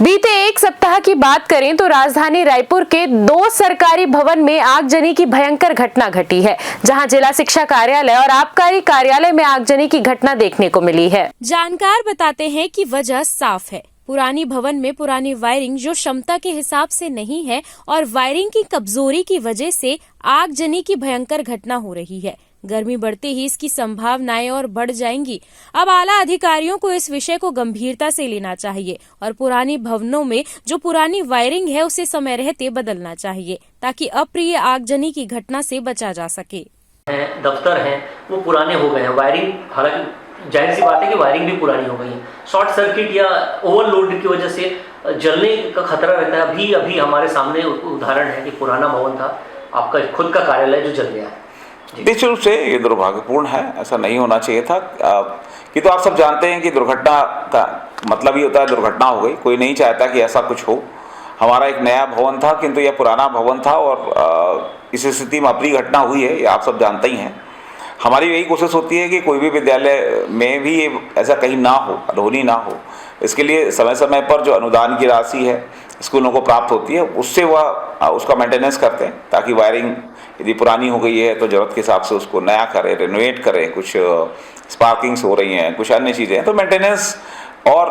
बीते एक सप्ताह की बात करें तो राजधानी रायपुर के 2 सरकारी भवन में आगजनी की भयंकर घटना घटी है, जहां जिला शिक्षा कार्यालय और आबकारी कार्यालय में आगजनी की घटना देखने को मिली है। जानकार बताते हैं कि वजह साफ है। पुरानी भवन में पुरानी वायरिंग जो क्षमता के हिसाब से नहीं है और वायरिंग की कमजोरी की वजह से आगजनी की भयंकर घटना हो रही है। गर्मी बढ़ते ही इसकी संभावनाएं और बढ़ जाएंगी। अब आला अधिकारियों को इस विषय को गंभीरता से लेना चाहिए और पुरानी भवनों में जो पुरानी वायरिंग है उसे समय रहते बदलना चाहिए, ताकि अप्रिय आगजनी की घटना से बचा जा सके। दफ्तर हैं वो पुराने हो गए हैं, वायरिंग हालांकि जाहिर सी बात है कि वायरिंग भी पुरानी हो गई है। शॉर्ट सर्किट या ओवरलोड की वजह से जलने का खतरा रहता है। अभी हमारे सामने उदाहरण है कि पुराना भवन था, आपका खुद का कार्यालय जो जल गया है। निश्चित रूप से ये दुर्भाग्यपूर्ण है, ऐसा नहीं होना चाहिए था। कि तो आप सब जानते हैं कि दुर्घटना का मतलब ही होता है दुर्घटना हो गई। कोई नहीं चाहता कि ऐसा कुछ हो। हमारा एक नया भवन था किंतु यह पुराना भवन था और इस स्थिति में अप्रिय घटना हुई है, ये आप सब जानते ही हैं। हमारी यही कोशिश होती है कि कोई भी विद्यालय में भी ऐसा कहीं ना हो, अनहोनी ना हो। इसके लिए समय समय पर जो अनुदान की राशि है स्कूलों को प्राप्त होती है, उससे वह उसका मेंटेनेंस करते हैं, ताकि वायरिंग यदि पुरानी हो गई है तो ज़रूरत के हिसाब से उसको नया करें, रेनोवेट करें। कुछ स्पार्किंग्स हो रही हैं, कुछ अन्य चीज़ें हैं, तो मेंटेनेंस और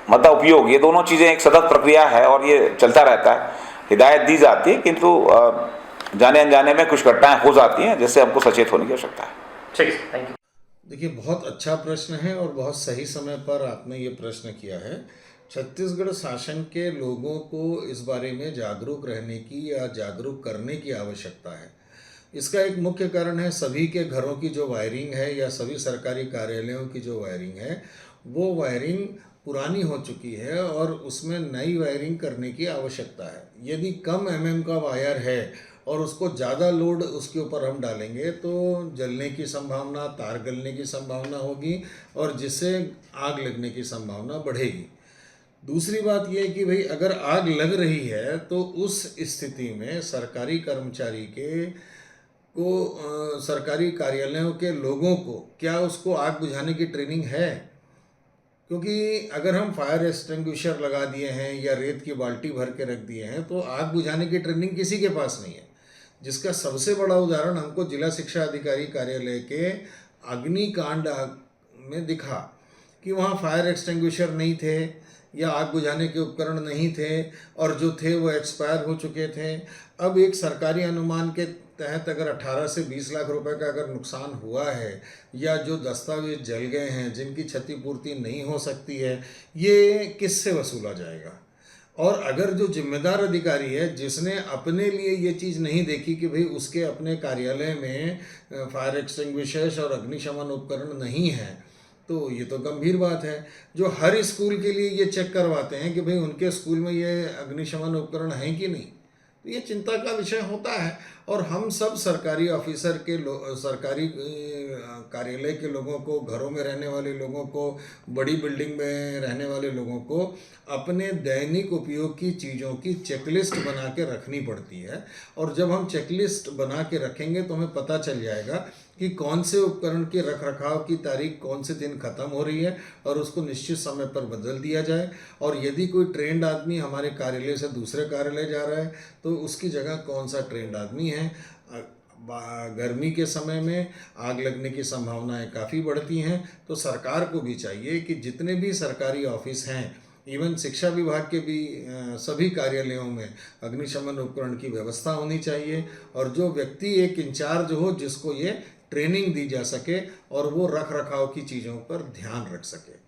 मतलब उपयोग, ये दोनों चीज़ें एक सतत प्रक्रिया है और ये चलता रहता है। हिदायत दी जाती है किंतु जाने अनजाने में कुछ घटनाएं हो जाती हैं, जिससे हमको सचेत होने की आवश्यकता है। ठीक, थैंक यू। देखिए, बहुत अच्छा प्रश्न है और बहुत सही समय पर आपने ये प्रश्न किया है। छत्तीसगढ़ शासन के लोगों को इस बारे में जागरूक रहने की या जागरूक करने की आवश्यकता है। इसका एक मुख्य कारण है सभी के घरों की जो वायरिंग है या सभी सरकारी कार्यालयों की जो वायरिंग है, वो वायरिंग पुरानी हो चुकी है और उसमें नई वायरिंग करने की आवश्यकता है। यदि कम एमएम का वायर है और उसको ज़्यादा लोड उसके ऊपर हम डालेंगे तो जलने की संभावना, तार गलने की संभावना होगी और जिससे आग लगने की संभावना बढ़ेगी। दूसरी बात यह कि भाई अगर आग लग रही है तो उस स्थिति में सरकारी कर्मचारी सरकारी कार्यालयों के लोगों को क्या उसको आग बुझाने की ट्रेनिंग है? क्योंकि अगर हम फायर एक्सटिंग्विशर लगा दिए हैं या रेत की बाल्टी भर के रख दिए हैं तो आग बुझाने की ट्रेनिंग किसी के पास नहीं है। जिसका सबसे बड़ा उदाहरण हमको जिला शिक्षा अधिकारी कार्यालय के अग्निकांड में दिखा कि वहाँ फायर एक्सटिंग्विशर नहीं थे या आग बुझाने के उपकरण नहीं थे और जो थे वो एक्सपायर हो चुके थे। अब एक सरकारी अनुमान के तहत अगर 18 से 20 लाख रुपए का अगर नुकसान हुआ है या जो दस्तावेज जल गए हैं जिनकी क्षतिपूर्ति नहीं हो सकती है, ये किससे वसूला जाएगा? और अगर जो जिम्मेदार अधिकारी है जिसने अपने लिए ये चीज़ नहीं देखी कि भाई उसके अपने कार्यालय में फायर एक्सटिंग्विशर्स और अग्निशमन उपकरण नहीं है, तो ये तो गंभीर बात है। जो हर स्कूल के लिए ये चेक करवाते हैं कि भाई उनके स्कूल में ये अग्निशमन उपकरण हैं कि नहीं, तो ये चिंता का विषय होता है। और हम सब सरकारी ऑफिसर के सरकारी कार्यालय के लोगों को, घरों में रहने वाले लोगों को, बड़ी बिल्डिंग में रहने वाले लोगों को अपने दैनिक उपयोग की चीज़ों की चेकलिस्ट बना के रखनी पड़ती है। और जब हम चेकलिस्ट बना के रखेंगे तो हमें पता चल जाएगा कि कौन से उपकरण के रखरखाव की तारीख कौन से दिन ख़त्म हो रही है और उसको निश्चित समय पर बदल दिया जाए। और यदि कोई ट्रेंड आदमी हमारे कार्यालय से दूसरे कार्यालय जा रहा है तो उसकी जगह कौन सा ट्रेंड आदमी है। गर्मी के समय में आग लगने की संभावनाएं काफ़ी बढ़ती हैं, तो सरकार को भी चाहिए कि जितने भी सरकारी ऑफिस हैं, इवन शिक्षा विभाग के भी सभी कार्यालयों में अग्निशमन उपकरण की व्यवस्था होनी चाहिए और जो व्यक्ति एक इंचार्ज हो जिसको ये ट्रेनिंग दी जा सके और वो रख रखाव की चीज़ों पर ध्यान रख सके।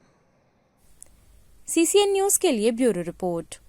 CCN न्यूज़ के लिए ब्यूरो रिपोर्ट।